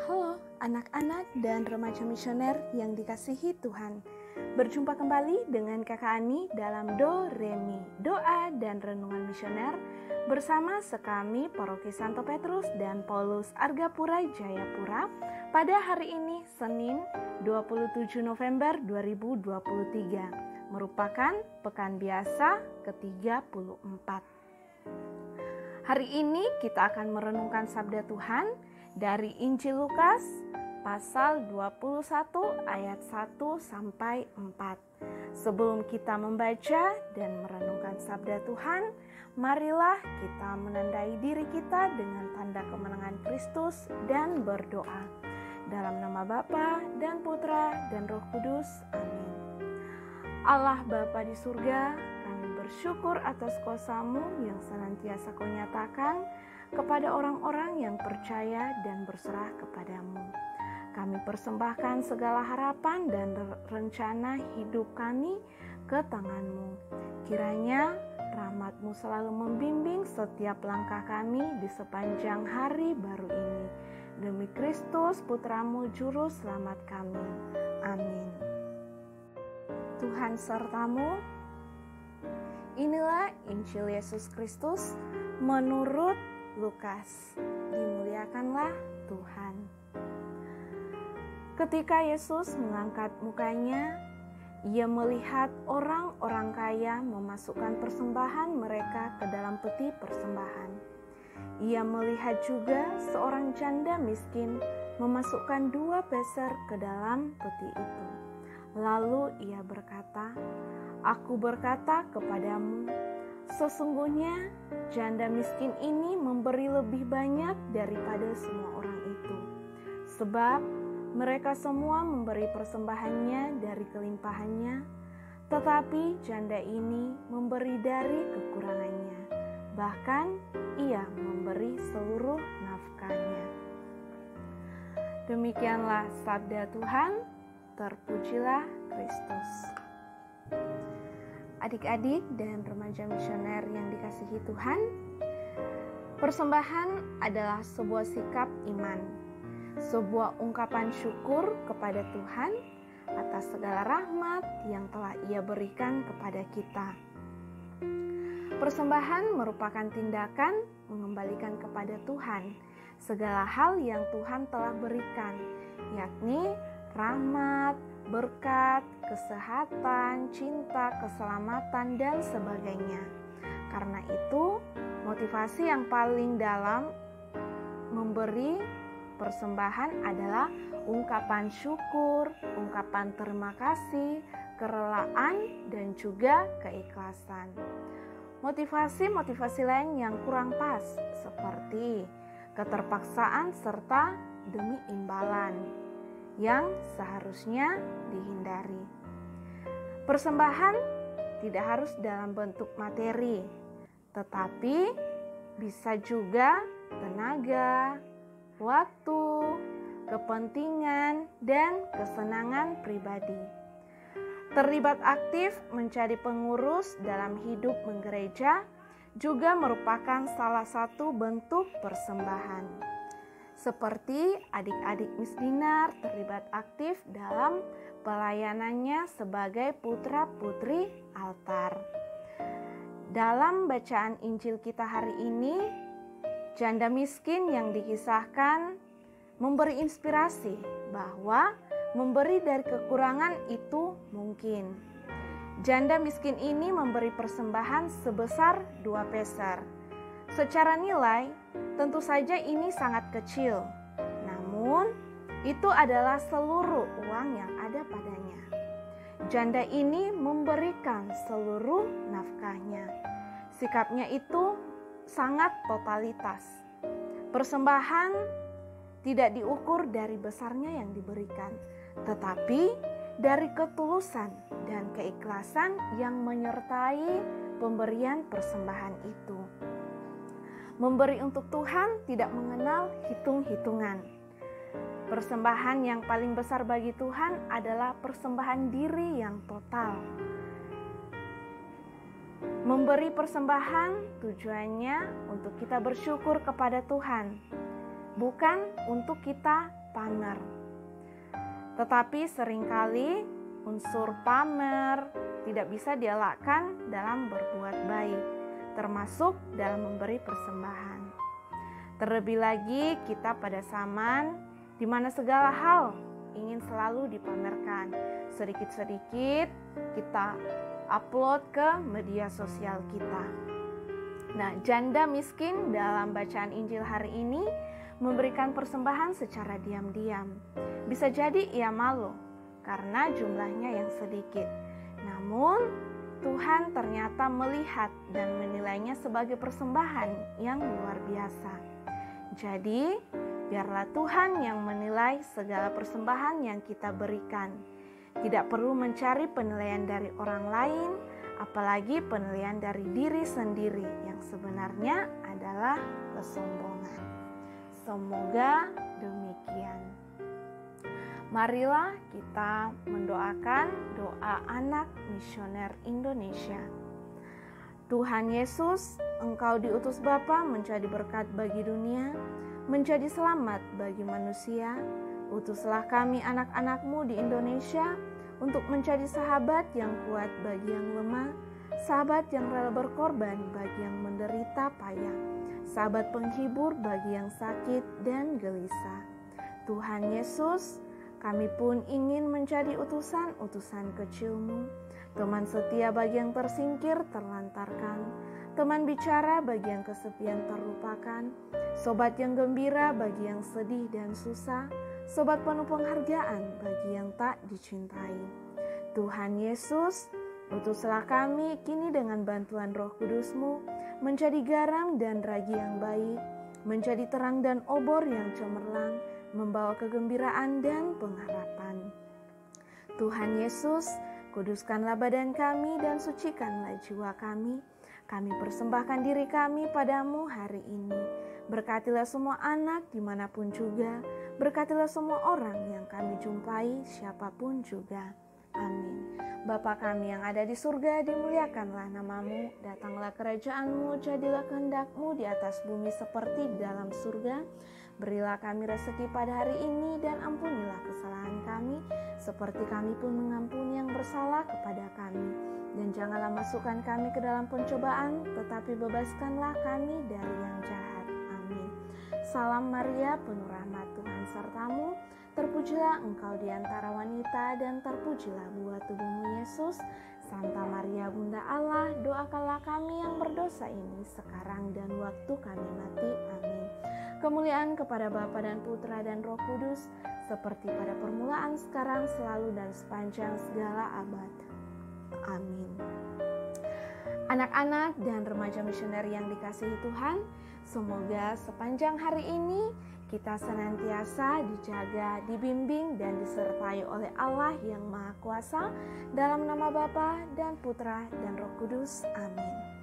Halo anak-anak dan remaja misioner yang dikasihi Tuhan. Berjumpa kembali dengan Kakak Ani dalam Do Re Mi, doa dan renungan misioner bersama sekami Paroki Santo Petrus dan Paulus Argapura Jayapura pada hari ini Senin 27 November 2023 merupakan pekan biasa ke-34. Hari ini kita akan merenungkan sabda Tuhan dari Injil Lukas pasal 21 ayat 1 sampai 4. Sebelum kita membaca dan merenungkan sabda Tuhan, marilah kita menandai diri kita dengan tanda kemenangan Kristus dan berdoa. Dalam nama Bapa dan Putra dan Roh Kudus. Amin. Allah Bapa di surga, kami bersyukur atas kuasa-Mu yang senantiasa Kau nyatakan kepada orang-orang yang percaya dan berserah kepadamu. Kami persembahkan segala harapan dan rencana hidup kami ke tangan-Mu. Kiranya rahmat-Mu selalu membimbing setiap langkah kami di sepanjang hari baru ini. Demi Kristus Putra-Mu Juru Selamat kami. Amin. Tuhan sertamu. Inilah Injil Yesus Kristus menurut Lukas. Dimuliakanlah Tuhan. Ketika Yesus mengangkat mukanya, Ia melihat orang-orang kaya memasukkan persembahan mereka ke dalam peti persembahan. Ia melihat juga seorang janda miskin memasukkan 2 peser ke dalam peti itu. Lalu Ia berkata, "Aku berkata kepadamu, sesungguhnya janda miskin ini memberi lebih banyak daripada semua orang itu. Sebab mereka semua memberi persembahannya dari kelimpahannya, tetapi janda ini memberi dari kekurangannya. Bahkan ia memberi seluruh nafkahnya." Demikianlah sabda Tuhan, terpujilah Kristus. Adik-adik dan remaja misioner yang dikasihi Tuhan, persembahan adalah sebuah sikap iman, sebuah ungkapan syukur kepada Tuhan atas segala rahmat yang telah Ia berikan kepada kita. Persembahan merupakan tindakan mengembalikan kepada Tuhan segala hal yang Tuhan telah berikan, yakni rahmat, berkat, kesehatan, cinta, keselamatan, dan sebagainya. Karena itu, motivasi yang paling dalam memberi persembahan adalah ungkapan syukur, ungkapan terima kasih, kerelaan, dan juga keikhlasan. Motivasi lain yang kurang pas seperti keterpaksaan serta demi imbalan yang seharusnya dihindari. Persembahan tidak harus dalam bentuk materi, tetapi bisa juga tenaga, waktu, kepentingan, dan kesenangan pribadi. Terlibat aktif menjadi pengurus dalam hidup menggereja juga merupakan salah satu bentuk persembahan. Seperti adik-adik misdinar terlibat aktif dalam pelayanannya sebagai putra-putri altar. Dalam bacaan Injil kita hari ini, janda miskin yang dikisahkan memberi inspirasi bahwa memberi dari kekurangan itu mungkin. Janda miskin ini memberi persembahan sebesar 2 peser. Secara nilai, tentu saja ini sangat kecil. Namun, itu adalah seluruh uang yang ada padanya. Janda ini memberikan seluruh nafkahnya. Sikapnya itu sangat totalitas. Persembahan tidak diukur dari besarnya yang diberikan, tetapi dari ketulusan dan keikhlasan yang menyertai pemberian persembahan itu. Memberi untuk Tuhan tidak mengenal hitung-hitungan. Persembahan yang paling besar bagi Tuhan adalah persembahan diri yang total. Memberi persembahan tujuannya untuk kita bersyukur kepada Tuhan, bukan untuk kita pamer. Tetapi seringkali unsur pamer tidak bisa dielakkan dalam berbuat baik, termasuk dalam memberi persembahan. Terlebih lagi kita pada zaman di mana segala hal ingin selalu dipamerkan. Sedikit-sedikit kita upload ke media sosial kita. Nah, janda miskin dalam bacaan Injil hari ini memberikan persembahan secara diam-diam. Bisa jadi ia malu karena jumlahnya yang sedikit. Namun, Tuhan ternyata melihat dan menilainya sebagai persembahan yang luar biasa. Jadi, biarlah Tuhan yang menilai segala persembahan yang kita berikan. Tidak perlu mencari penilaian dari orang lain, apalagi penilaian dari diri sendiri yang sebenarnya adalah kesombongan. Semoga demikian. Marilah kita mendoakan doa anak misioner Indonesia. Tuhan Yesus, Engkau diutus Bapa menjadi berkat bagi dunia, menjadi selamat bagi manusia. Utuslah kami anak-anak-Mu di Indonesia untuk menjadi sahabat yang kuat bagi yang lemah, sahabat yang rela berkorban bagi yang menderita payah, sahabat penghibur bagi yang sakit dan gelisah. Tuhan Yesus, kami pun ingin menjadi utusan-utusan kecil-Mu, teman setia bagi yang tersingkir terlantarkan, teman bicara bagi yang kesepian terlupakan, sobat yang gembira bagi yang sedih dan susah, sobat penuh penghargaan bagi yang tak dicintai. Tuhan Yesus, utuslah kami kini dengan bantuan Roh Kudus-Mu menjadi garam dan ragi yang baik, menjadi terang dan obor yang cemerlang, membawa kegembiraan dan pengharapan. Tuhan Yesus, kuduskanlah badan kami dan sucikanlah jiwa kami. Kami persembahkan diri kami padamu hari ini. Berkatilah semua anak dimanapun juga. Berkatilah semua orang yang kami jumpai, siapapun juga. Amin. Bapa kami yang ada di surga, dimuliakanlah nama-Mu. Datanglah kerajaan-Mu, jadilah kehendak-Mu di atas bumi seperti di dalam surga. Berilah kami rezeki pada hari ini dan ampunilah kesalahan kami, seperti kami pun mengampuni yang bersalah kepada kami. Dan janganlah masukkan kami ke dalam pencobaan, tetapi bebaskanlah kami dari yang jahat. Amin. Salam Maria, penuh rahmat, Tuhan sertamu. Terpujilah engkau di antara wanita dan terpujilah buah tubuhmu Yesus. Santa Maria Bunda Allah, doakanlah kami yang berdosa ini sekarang dan waktu kami mati. Amin. Kemuliaan kepada Bapa dan Putra dan Roh Kudus, seperti pada permulaan, sekarang, selalu, dan sepanjang segala abad. Amin. Anak-anak dan remaja misioner yang dikasihi Tuhan, semoga sepanjang hari ini kita senantiasa dijaga, dibimbing, dan disertai oleh Allah yang Maha Kuasa, dalam nama Bapa dan Putra dan Roh Kudus. Amin.